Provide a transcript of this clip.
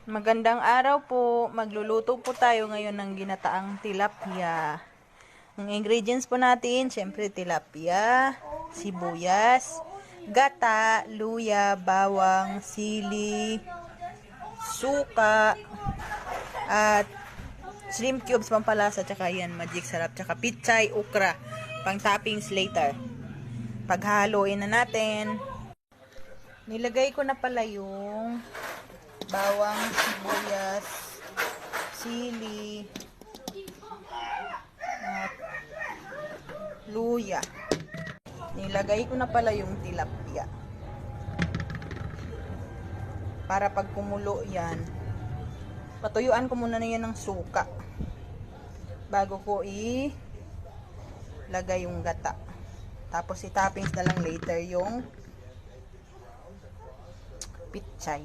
Magandang araw po. Magluluto po tayo ngayon ng ginataang tilapia. Ang ingredients po natin, syempre tilapia, sibuyas, gata, luya, bawang, sili, suka, at shrimp cubes pampalasa, tsaka yan, magic sarap, tsaka pichay, ukra, pang toppings later. Paghaluin na natin. Nilagay ko na pala yung bawang, sibuyas, sili, at luya. Nilagay ko na pala yung tilapia. Para pag kumulo yan, patuyuan ko muna na yan ng suka bago ko ilagay yung gata. Tapos i-toppings na lang later yung pichay.